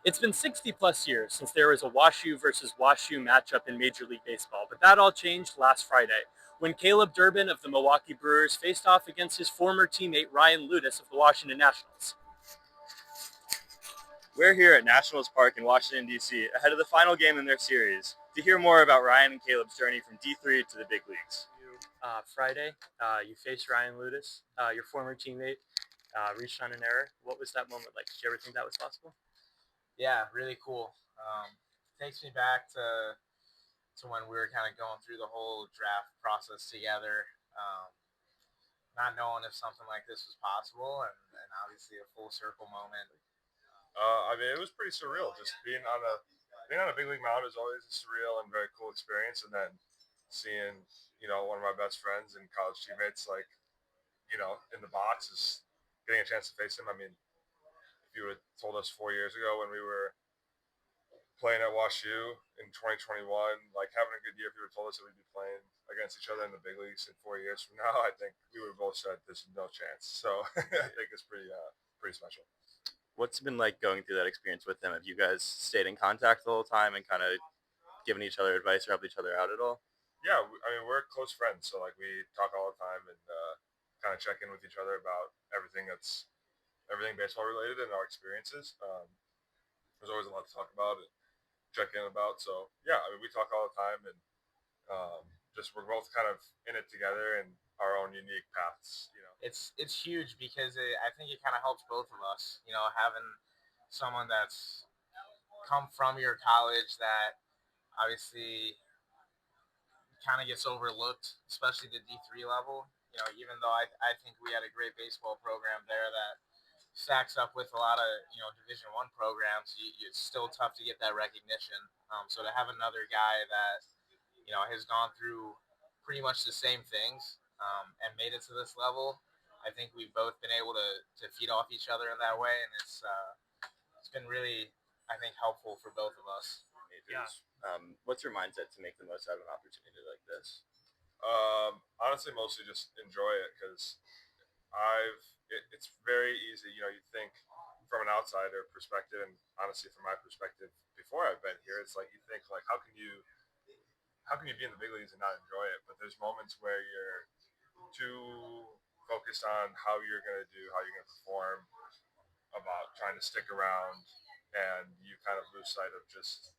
It's been 60 plus years since there was a WashU versus WashU matchup in Major League Baseball, but that all changed last Friday when Caleb Durbin of the Milwaukee Brewers faced off against his former teammate Ryan Loutos of the Washington Nationals. We're here at Nationals Park in Washington, D.C., ahead of the final game in their series, to hear more about Ryan and Caleb's journey from D3 to the big leagues. Friday, you faced Ryan Loutos, your former teammate, reached on an error. What was that moment like? Did you ever think that was possible? Yeah, really cool. Takes me back to when we were kind of going through the whole draft process together, not knowing if something like this was possible, and obviously a full circle moment. It was pretty surreal. Just being on a big league mound is always a surreal and very cool experience. And then seeing, one of my best friends and college teammates, in the box is getting a chance to face him. I mean, if you would have told us 4 years ago when we were playing at WashU in 2021, like having a good year, if you would have told us that we'd be playing against each other in the big leagues in 4 years from now, I think we would have both said there's no chance. So I think it's pretty special. What's it been like going through that experience with them? Have you guys stayed in contact the whole time and kind of given each other advice or helped each other out at all? Yeah, we're close friends, so like we talk all the time and kind of check in with each other about everything baseball related and our experiences. There's always a lot to talk about and check in about. So yeah, we talk all the time and just we're both kind of in it together in our own unique paths. It's huge because I think it kind of helps both of us. Having someone that's come from your college that obviously kind of gets overlooked, especially the D3 level. Even though I think we had a great baseball program there that stacks up with a lot of Division One programs, it's still tough to get that recognition. So to have another guy that has gone through pretty much the same things and made it to this level, I think we've both been able to feed off each other in that way, and it's been really, I think, helpful for both of us. Yeah. What's your mindset to make the most out of an opportunity like this? Honestly, mostly just enjoy it because it's very easy. You think from an outsider perspective, and honestly from my perspective, before I've been here, it's like you think like how can you be in the big leagues and not enjoy it? But there's moments where you're too focused on how you're gonna do, how you're gonna perform, about trying to stick around, and you kind of lose sight of just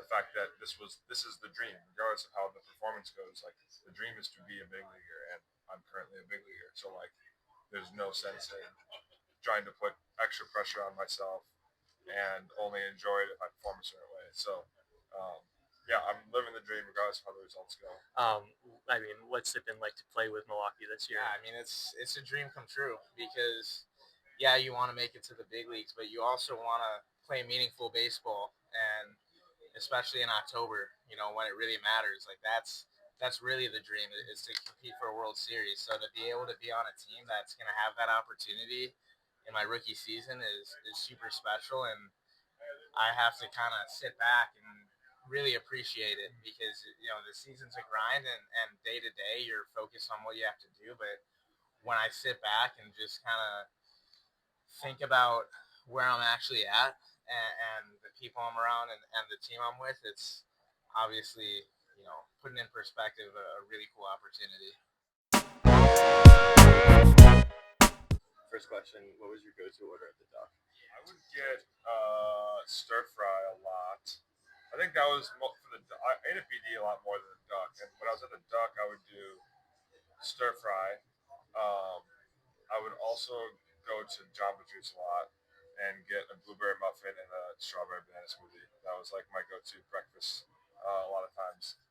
the fact that this is the dream, regardless of how the performance goes. Like the dream is to be a big leaguer, and I'm currently a big leaguer. So like, there's no sense in trying to put extra pressure on myself and only enjoy it if I perform a certain way. So, yeah, I'm living the dream regardless of how the results go. What's it been like to play with Milwaukee this year? Yeah, it's a dream come true because yeah, you want to make it to the big leagues, but you also want to play meaningful baseball, and especially in October, when it really matters. Like that's really the dream is to compete for a World Series. So to be able to be on a team that's going to have that opportunity in my rookie season is super special, and I have to kind of sit back and really appreciate it because the season's a grind, and day to day you're focused on what you have to do. But when I sit back and just kind of think about where I'm actually at, and the people I'm around, and the team I'm with, it's obviously putting in perspective a really cool opportunity. First question, what was your go-to order at the Duck? I would get stir fry a lot. I think that was for the. I ate at BD a lot more than the Duck, and when I was at the Duck, I would do stir fry. I would also go to Jamba Juice a lot and get a blueberry muffin and a strawberry banana smoothie. That was like my go-to breakfast a lot of times.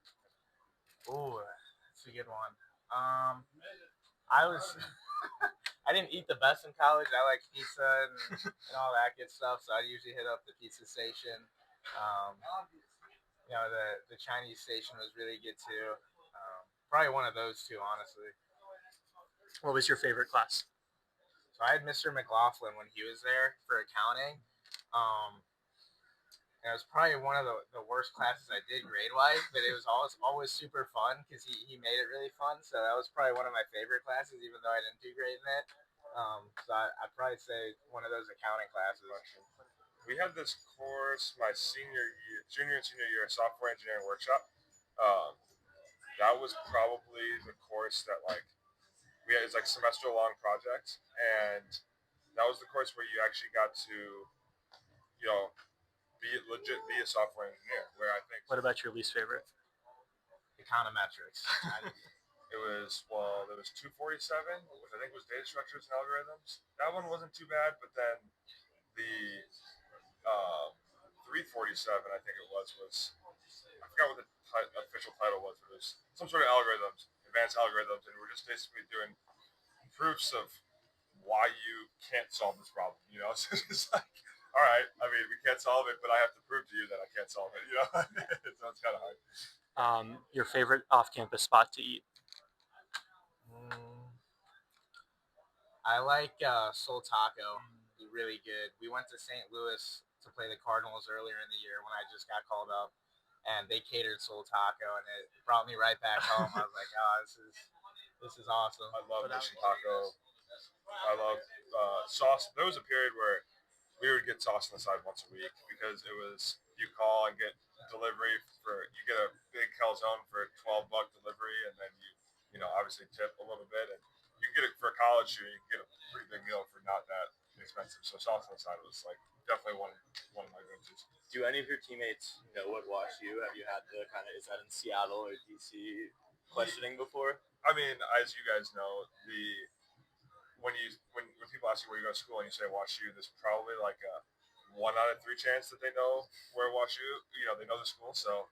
Ooh, that's a good one. I was I didn't eat the best in college. I like pizza and all that good stuff, so I usually hit up the pizza station. Um, the Chinese station was really good too. Probably one of those two, honestly. What was your favorite class? So I had Mr. McLaughlin when he was there for accounting. Um, and it was probably one of the worst classes I did grade wise, but it was always super fun because he made it really fun. So that was probably one of my favorite classes, even though I didn't do great in it. So I'd probably say one of those accounting classes. we had this course my junior and senior year, software engineering workshop. Um, that was probably the course that like we had. It's like semester long project, and that was the course where you actually got to you know be a software engineer. Where I think What about your least favorite? Econometrics. it was there was 247, which I think was data structures and algorithms. That one wasn't too bad, but then the 347, I think it was I forgot what the official title was, but it was some sort of algorithms, advanced algorithms, and we're just basically doing proofs of why you can't solve this problem. So it's like, all right, I mean, we can't solve it, but I have to prove to you that I can't solve it. So it's kind of hard. Your favorite off-campus spot to eat? I like Soul Taco. Really good. We went to St. Louis to play the Cardinals earlier in the year when I just got called up, and they catered Soul Taco, and it brought me right back home. I was like, oh, this is awesome. I love Mission Taco. I love sauce. There was a period where we would get sauce on the side once a week because it was you call and get delivery you get a big calzone for $12 delivery, and then you obviously tip a little bit, and you can get it for a college student. You can get a pretty big meal for not that expensive. So sauce on the side was like definitely one of my go-tos. Do any of your teammates know what WashU? Have you had the kind of, is that in Seattle or DC questioning before? I mean, as you guys know, when people ask you where you go to school and you say WashU, there's probably like a 1 out of 3 chance that they know where WashU. They know the school, so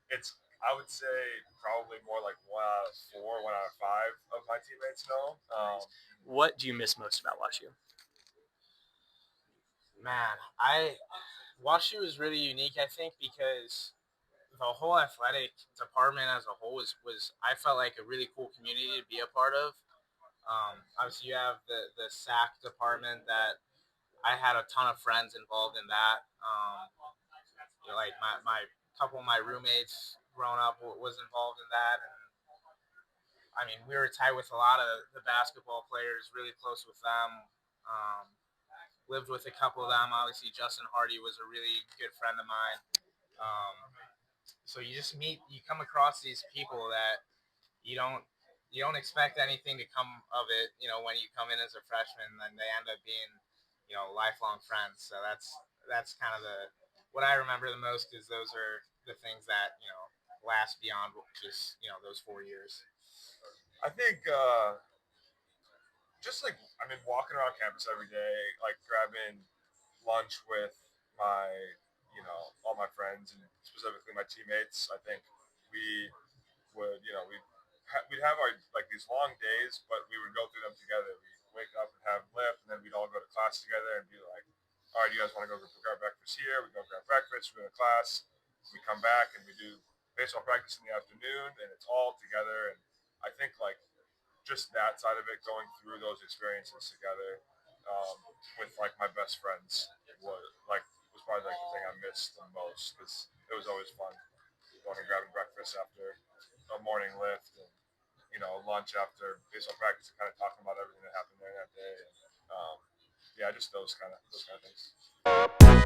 it's I would say probably more like 1 out of 4, 1 out of 5 of my teammates know. What do you miss most about WashU? Man, WashU is really unique, I think, because the whole athletic department as a whole was I felt like a really cool community to be a part of. Obviously, you have the SAC department that I had a ton of friends involved in that. Like my couple of my roommates growing up was involved in that, and I mean we were tight with a lot of the basketball players, really close with them. Um, Lived with a couple of them. Obviously, Justin Hardy was a really good friend of mine. Um, so you come across these people that you don't you don't expect anything to come of it. When you come in as a freshman, then they end up being lifelong friends. So that's kind of what I remember the most, is those are the things that last beyond just those 4 years. I think just like walking around campus every day, like grabbing lunch with my all my friends and specifically my teammates. I think we would we'd have our like these long days, but we would go through them together. We'd wake up and have lift, and then we'd all go to class together and be like, all right, you guys want to go grab breakfast here? We go grab breakfast, we go to class, we come back and we do baseball practice in the afternoon, and it's all together. And I think like just that side of it, going through those experiences together with like my best friends was probably like the thing I missed the most, because it was always fun going and grabbing breakfast after a morning lift, and lunch after baseball practice, and kind of talking about everything that happened during that day. And, yeah, just those kind of things.